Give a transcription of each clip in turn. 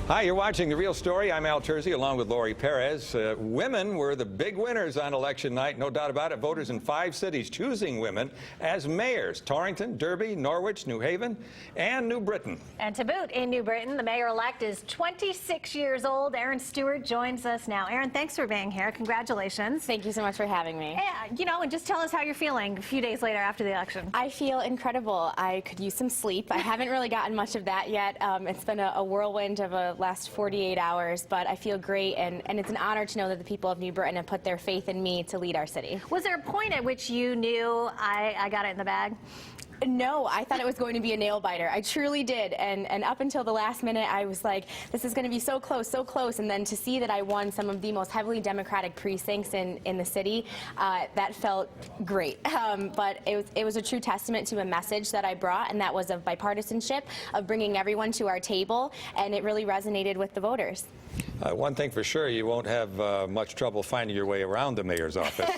Hi, you're watching The Real Story. I'm Al Terzi along with Lori Perez. Women were the big winners on election night, no doubt about it. Voters in 5 cities choosing women as mayors: Torrington, Derby, Norwich, New Haven, and New Britain. And to boot, in New Britain, the mayor-elect is 26 years old. Erin Stewart joins us now. Erin, thanks for being here. Congratulations. Thank you so much for having me. Yeah, and just tell us how you're feeling a few days later after the election. I feel incredible. I could use some sleep. I haven't really gotten much of that yet. It's been a whirlwind of a last 48 hours, but I feel great, and it's an honor to know that the people of New Britain have put their faith in me to lead our city. Was there a point at which you knew I got it in the bag? No, I thought it was going to be a nail biter. I truly did, and up until the last minute, I was like, this is going to be so close, and then to see that I won some of the most heavily Democratic precincts in the city, that felt great. But it was a true testament to a message that I brought, and that was of bipartisanship, of bringing everyone to our table, and it really resonated with the voters. One thing for sure, you won't have much trouble finding your way around the mayor's office,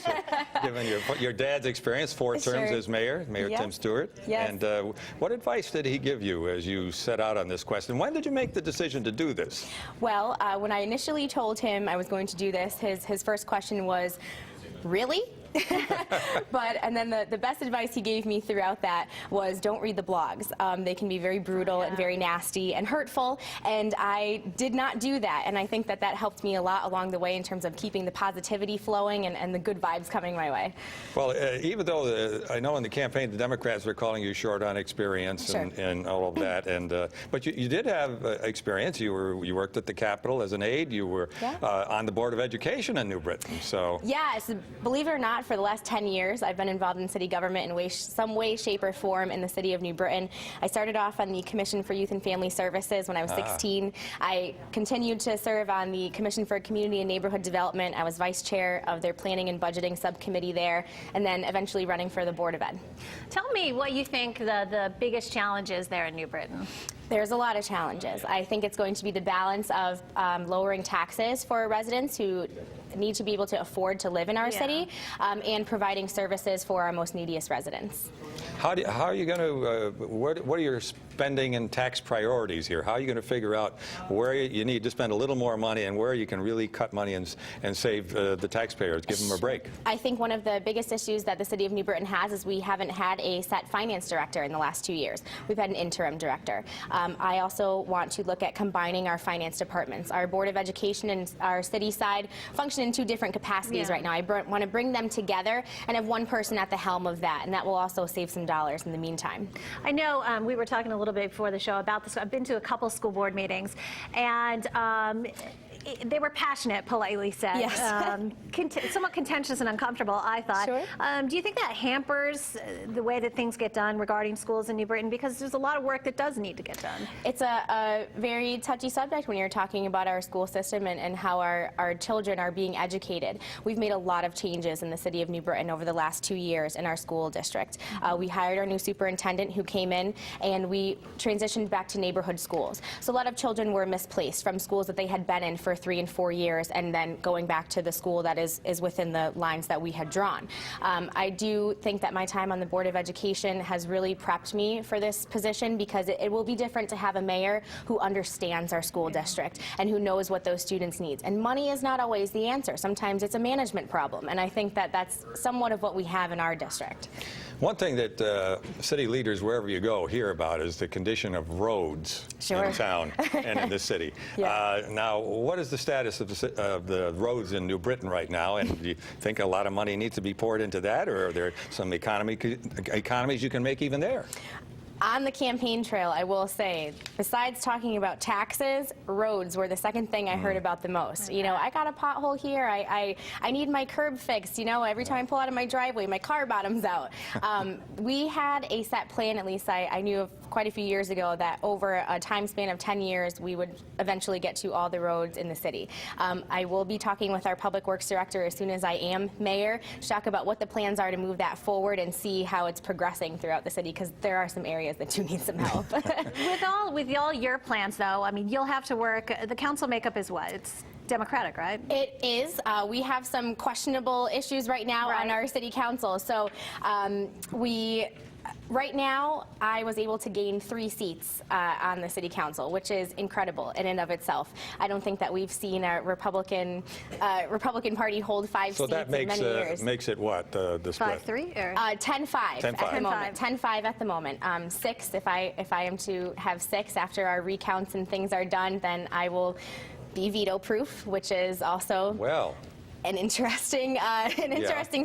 given your dad's experience, 4 terms as mayor, Yep. Tim Stewart. Yes. And what advice did he give you as you set out on this question? When did you make the decision to do this? Well, when I initially told him I was going to do this, his first question was, really? And then the best advice he gave me throughout that was, don't read the blogs. They can be very brutal and very nasty and hurtful, and I did not do that, and I think that helped me a lot along the way in terms of keeping the positivity flowing and the good vibes coming my way. Well, even though I know in the campaign the Democrats were calling you short on experience and all of that, but you did have experience. You worked at the Capitol as an aide. You were on the Board of Education in New Britain. So yes, believe it or not, for the last 10 years, I've been involved in city government in some way, shape, or form in the city of New Britain. I started off on the Commission for Youth and Family Services when I was 16. I continued to serve on the Commission for Community and Neighborhood Development. I was vice chair of their planning and budgeting subcommittee there, and then eventually running for the Board of Ed. Tell me what you think the biggest challenge is there in New Britain. There's a lot of challenges. I think it's going to be the balance of lowering taxes for residents who need to be able to afford to live in our city, and providing services for our most neediest residents. How are you going to, what are your spending and tax priorities here? How are you going to figure out where you need to spend a little more money and where you can really cut money and save the taxpayers, give them a break? I think one of the biggest issues that the city of New Britain has is we haven't had a set finance director in the last 2 years. We've had an interim director. I also want to look at combining our finance departments. Our Board of Education and our city side function in 2 different capacities right now. I want to bring them together and have one person at the helm of that, and that will also save some dollars in the meantime. I know we were talking a little bit before the show about this. I've been to a couple school board meetings, and they were passionate, politely said. Yes. Somewhat contentious and uncomfortable, I thought. Sure. Do you think that hampers the way that things get done regarding schools in New Britain? Because there's a lot of work that does need to get done. It's a very touchy subject when you're talking about our school system and how our children are being educated. We've made a lot of changes in the city of New Britain over the last 2 years in our school district. We hired our new superintendent who came in, and we transitioned back to neighborhood schools. So a lot of children were misplaced from schools that they had been in for 3 and 4 years, and then going back to the school that is within the lines that we had drawn. I do think that my time on the Board of Education has really prepped me for this position, because it will be different to have a mayor who understands our school district and who knows what those students need. And money is not always the answer. Sometimes it's a management problem, and I think that that's somewhat of what we have in our district. One thing that city leaders, wherever you go, hear about is the condition of roads in town and in this city. Now, what is the status of the roads in New Britain right now? And do you think a lot of money needs to be poured into that, or are there some economies you can make even there? On the campaign trail, I will say, besides talking about taxes, roads were the second thing I heard about the most. You know, I got a pothole here, I need my curb fixed, you know, every time I pull out of my driveway, my car bottoms out. We had a set plan, at least I knew of quite a few years ago, that over a time span of 10 years, we would eventually get to all the roads in the city. I will be talking with our Public Works Director as soon as I am mayor to talk about what the plans are to move that forward and see how it's progressing throughout the city, because there are some areas that do need some help. with all your plans, though, I mean, you'll have to work. The council makeup is what? It's Democratic, right? It is. We have some questionable issues right now on our city council. So we Right now, I was able to gain 3 seats on the city council, which is incredible in and of itself. I don't think that we've seen a Republican Party hold 5 So seats that in many years. makes it what, the split? 5-3 or 10-5 at the 10-5. moment. 10-5 at the moment. 6 if I am to have 6 after our recounts and things are done, then I will be veto proof, which is also Well, an interesting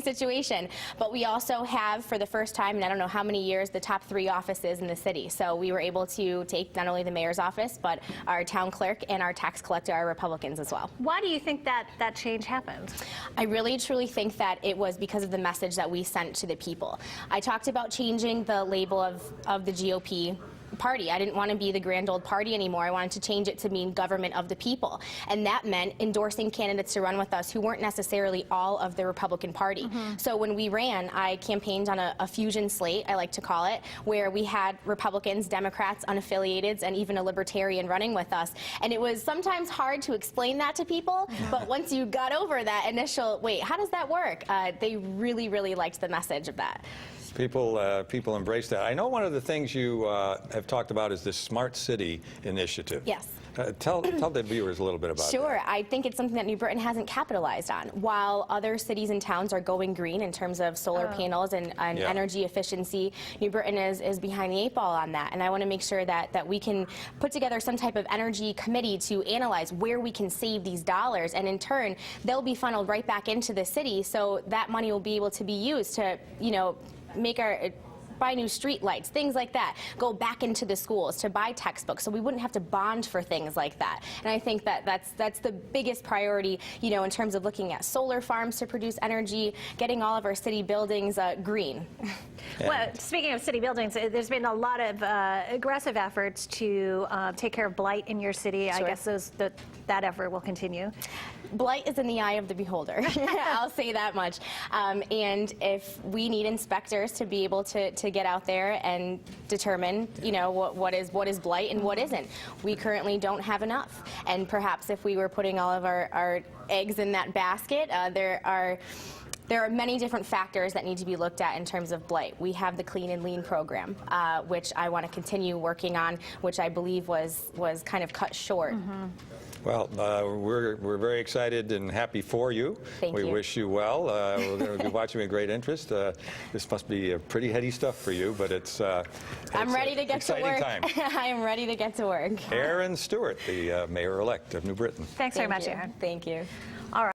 situation. But we also have, for the first time in I don't know how many years, the top 3 offices in the city. So we were able to take not only the mayor's office, but our town clerk and our tax collector are Republicans as well. why do you think that change happened? I really truly think that it was because of the message that we sent to the people. I talked about changing the label of the GOP party. I didn't want to be the grand old party anymore. I wanted to change it to mean government of the people. And that meant endorsing candidates to run with us who weren't necessarily all of the Republican Party. So when we ran, I campaigned on a fusion slate, I like to call it, where we had Republicans, Democrats, unaffiliateds, and even a libertarian running with us. And it was sometimes hard to explain that to people, but once you got over that initial, wait, how does that work? They really, really liked the message of that. people embrace that. I know one of the things you have talked about is this Smart City initiative. Yes. Tell the viewers a little bit about Sure. that. I think it's something that New Britain hasn't capitalized on. While other cities and towns are going green in terms of solar panels and Yeah. energy efficiency, New Britain is behind the 8 ball on that. And I want to make sure that we can put together some type of energy committee to analyze where we can save these dollars. And in turn, they'll be funneled right back into the city. So that money will be able to be used to, make buy new street lights, things like that, go back into the schools to buy textbooks, so we wouldn't have to bond for things like that. And I think that's the biggest priority, in terms of looking at solar farms to produce energy, getting all of our city buildings green. Well, speaking of city buildings, there's been a lot of aggressive efforts to take care of blight in your city. Sure. I guess that effort will continue. Blight is in the eye of the beholder. I'll say that much. And if we need inspectors to be able to get out there and determine, what is blight and what isn't, we currently don't have enough. And perhaps if we were putting all of our eggs in that basket, there are many different factors that need to be looked at in terms of blight. We have the Clean and Lean program, which I want to continue working on, which I believe was kind of cut short. Well, we're very excited and happy for you. Thank you. We wish you well. We're going to be watching with great interest. This must be pretty heady stuff for you, but I'm ready to get to exciting work. time. I am ready to get to work. Erin Stewart, the mayor-elect of New Britain. Thanks very much, Thank you. Erin. Thank you.